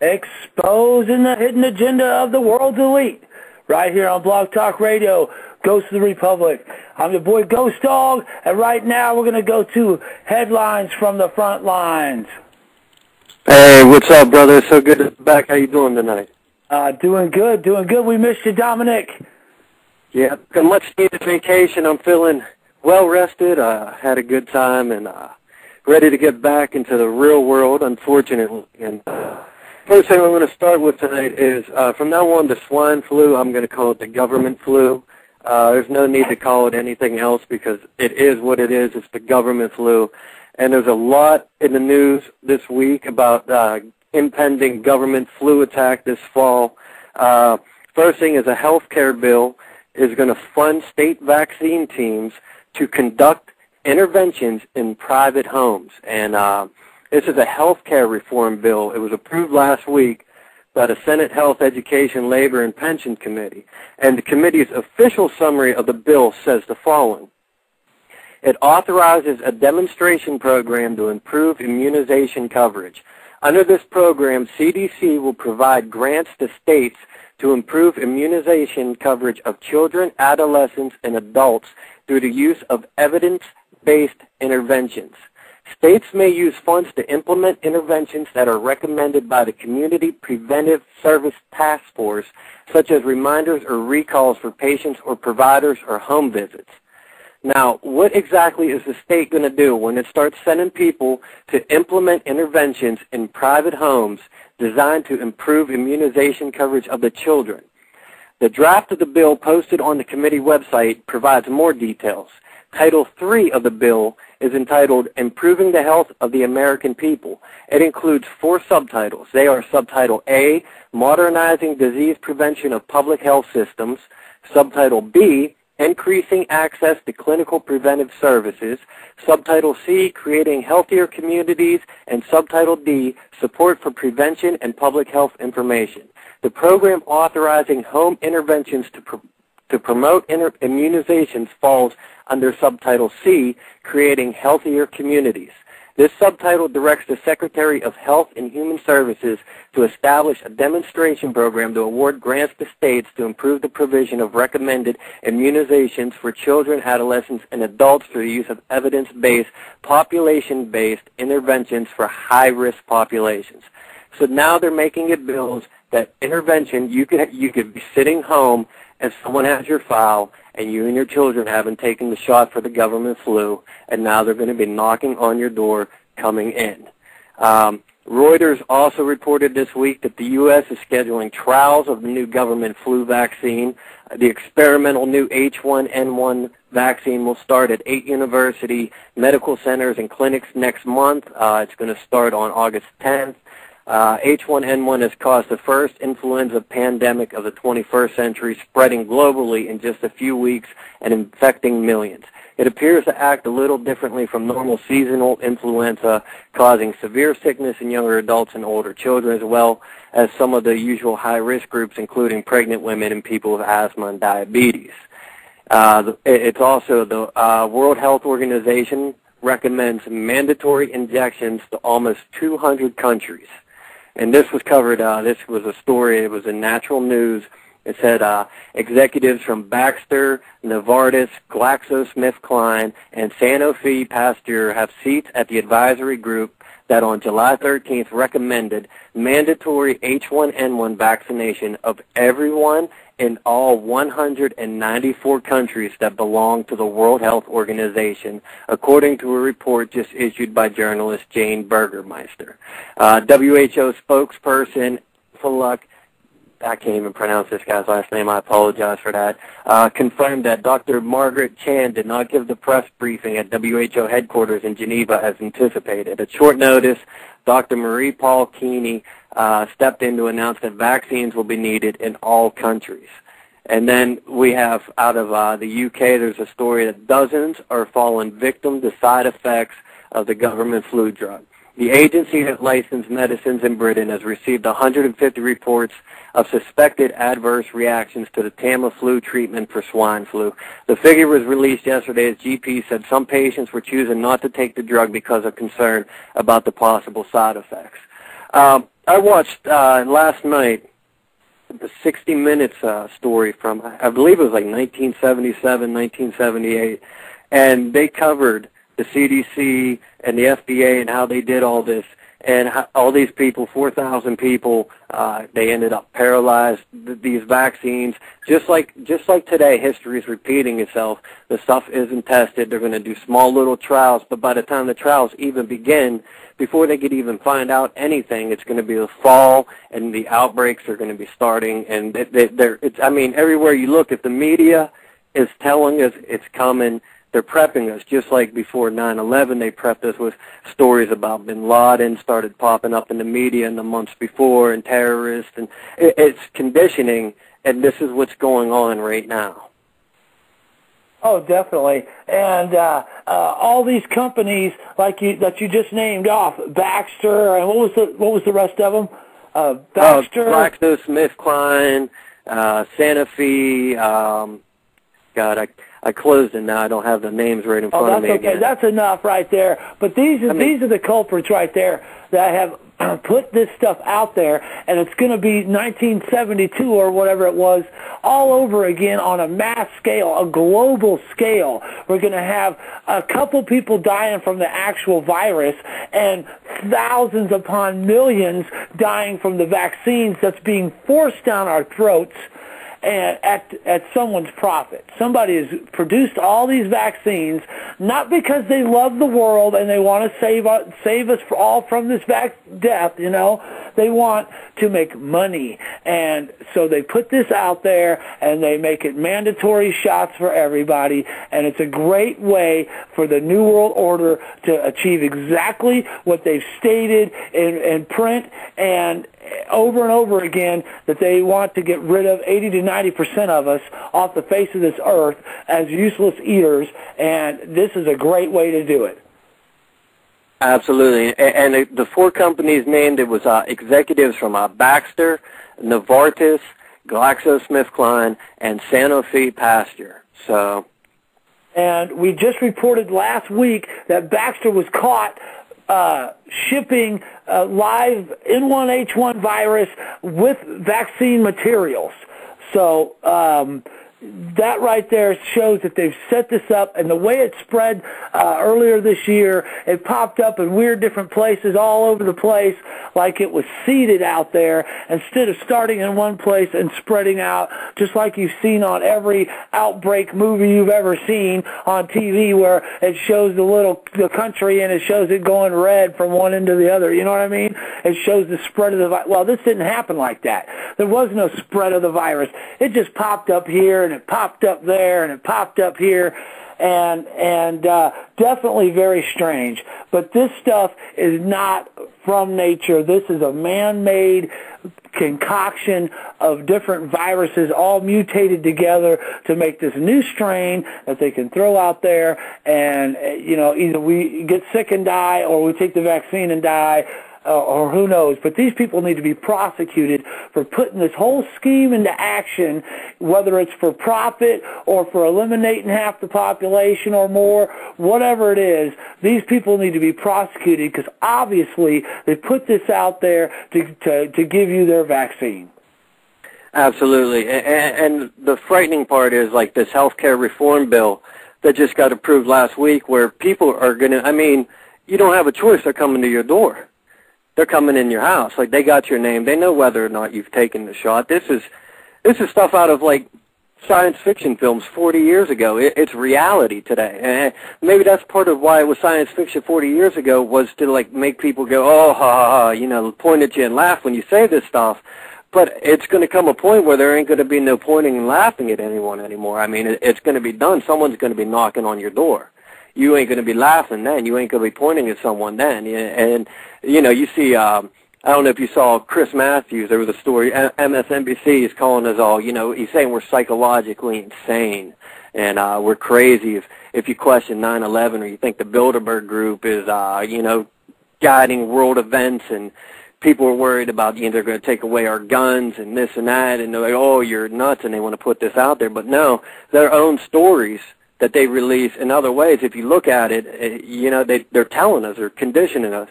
exposing the hidden agenda of the world's elite, right here on Blog Talk Radio, Ghost of the Republic. I'm your boy GhostDawg, and right now we're going to go to headlines from the front lines. Hey, what's up, brother? So good to be back. How you doing tonight? Doing good, doing good. We missed you, Dominic. Yeah, a much-needed vacation. I'm feeling well-rested. Had a good time, and ready to get back into the real world, unfortunately. And first thing I'm going to start with tonight is, from now on, the swine flu, I'm going to call it the government flu. There's no need to call it anything else because it is what it is. It's the government flu. And there's a lot in the news this week about impending government flu attack this fall. First thing is a health care bill is going to fund state vaccine teams to conduct interventions in private homes. And this is a health care reform bill. It was approved last week by the Senate Health, Education, Labor, and Pension Committee. And the committee's official summary of the bill says the following. It authorizes a demonstration program to improve immunization coverage. Under this program, CDC will provide grants to states to improve immunization coverage of children, adolescents, and adults through the use of evidence-based interventions. States may use funds to implement interventions that are recommended by the Community Preventive Service Task Force, such as reminders or recalls for patients or providers or home visits. Now, what exactly is the state going to do when it starts sending people to implement interventions in private homes designed to improve immunization coverage of the children? The draft of the bill posted on the committee website provides more details. Title 3 of the bill is entitled Improving the Health of the American People. It includes 4 subtitles. They are Subtitle A, Modernizing Disease Prevention of Public Health Systems, Subtitle B, Increasing Access to Clinical Preventive Services, Subtitle C, Creating Healthier Communities, and Subtitle D, Support for Prevention and Public Health Information. The program authorizing home interventions to promote immunizations falls under Subtitle C, Creating Healthier Communities. This subtitle directs the Secretary of Health and Human Services to establish a demonstration program to award grants to states to improve the provision of recommended immunizations for children, adolescents, and adults through the use of evidence-based, population-based interventions for high-risk populations. So now they're making it bills that intervention, you could be sitting home and someone has your file and you and your children haven't taken the shot for the government flu, and now they're going to be knocking on your door coming in. Reuters also reported this week that the U.S. is scheduling trials of the new government flu vaccine. The experimental new H1N1 vaccine will start at 8 university medical centers and clinics next month. It's going to start on August 10th. H1N1 has caused the first influenza pandemic of the 21st century, spreading globally in just a few weeks and infecting millions. It appears to act a little differently from normal seasonal influenza, causing severe sickness in younger adults and older children, as well as some of the usual high-risk groups, including pregnant women and people with asthma and diabetes. It's also the World Health Organization recommends mandatory injections to almost 200 countries. And this was covered, this was a story, it was in Natural News. It said executives from Baxter, Novartis, GlaxoSmithKline, and Sanofi Pasteur have seats at the advisory group that on July 13th recommended mandatory H1N1 vaccination of everyone in all 194 countries that belong to the World Health Organization, according to a report just issued by journalist Jane Burgermeister. WHO spokesperson Faluk, I can't even pronounce this guy's last name, I apologize for that, confirmed that Dr. Margaret Chan did not give the press briefing at WHO headquarters in Geneva as anticipated. At short notice, Dr. Marie-Paul Keeney stepped in to announce that vaccines will be needed in all countries. And then we have, out of the UK, there's a story that dozens are falling victim to side effects of the government flu drug. The agency that licensed medicines in Britain has received 150 reports of suspected adverse reactions to the Tamiflu treatment for swine flu. The figure was released yesterday as GP said some patients were choosing not to take the drug because of concern about the possible side effects. I watched last night the 60 Minutes story from, I believe it was like 1977, 1978, and they covered the CDC and the FDA and how they did all this. And all these people, 4,000 people, they ended up paralyzed. These vaccines, just like today, history is repeating itself. The stuff isn't tested. They're going to do small little trials, but by the time the trials even begin, before they could even find out anything, it's going to be the fall, and the outbreaks are going to be starting. And I mean, everywhere you look, if the media is telling us it's coming, they're prepping us, just like before 9/11, they prepped us with stories about bin Laden started popping up in the media in the months before, and terrorists, and it's conditioning, and this is what's going on right now. Oh, definitely. And all these companies that you just named off, Baxter, and what was the rest of them? Baxter, GlaxoSmithKline, Sanofi. God, I closed it now. I don't have the names right in front of me. That's okay. Again. That's enough right there. But these are the culprits right there that have put this stuff out there, and it's going to be 1972 or whatever it was, all over again on a mass scale, a global scale. We're going to have a couple people dying from the actual virus and thousands upon millions dying from the vaccines that's being forced down our throats. And at someone's profit. Somebody has produced all these vaccines, not because they love the world and they want to save us all from this death, you know. They want to make money. And so they put this out there and they make it mandatory shots for everybody. And it's a great way for the New World Order to achieve exactly what they've stated in print and over and over again, that they want to get rid of 80 to 90% of us off the face of this earth as useless eaters, and this is a great way to do it. Absolutely. And the four companies named, it was executives from Baxter, Novartis, GlaxoSmithKline, and Sanofi Pasteur. So, and we just reported last week that Baxter was caught shipping live N1H1 virus with vaccine materials. So that right there shows that they've set this up, and the way it spread earlier this year, it popped up in weird different places all over the place, like it was seeded out there, instead of starting in one place and spreading out, just like you've seen on every outbreak movie you've ever seen on TV, where it shows the country and it shows it going red from one end to the other. You know what I mean? It shows the spread of the virus. Well, this didn't happen like that. There was no spread of the virus. It just popped up here, and it popped up there, and it popped up here, and definitely very strange. But this stuff is not from nature. This is a man-made concoction of different viruses all mutated together to make this new strain that they can throw out there, and either we get sick and die, or we take the vaccine and die, or who knows. But these people need to be prosecuted for putting this whole scheme into action, whether it's for profit or for eliminating half the population or more, whatever it is. These people need to be prosecuted because obviously they put this out there to give you their vaccine. Absolutely. And the frightening part is, like, this healthcare reform bill that just got approved last week, where people are going to, you don't have a choice. They're coming to your door. They're coming in your house. Like, they got your name. They know whether or not you've taken the shot. This is stuff out of, like, science fiction films 40 years ago. It's reality today. And maybe that's part of why it was science fiction 40 years ago, was to, like, make people go, oh, ha, ha, ha, point at you and laugh when you say this stuff. But it's going to come a point where there ain't going to be no pointing and laughing at anyone anymore. It's going to be done. Someone's going to be knocking on your door. You ain't going to be laughing then. You ain't going to be pointing at someone then. And, you see, I don't know if you saw Chris Matthews. There was a story. MSNBC is calling us all, he's saying we're psychologically insane and we're crazy if you question 9/11 or you think the Bilderberg Group is, guiding world events, and people are worried about, they're going to take away our guns and this and that, and they're like, oh, you're nuts, and they want to put this out there. But no, their own stories that they release in other ways, if you look at it, they're telling us, they're conditioning us.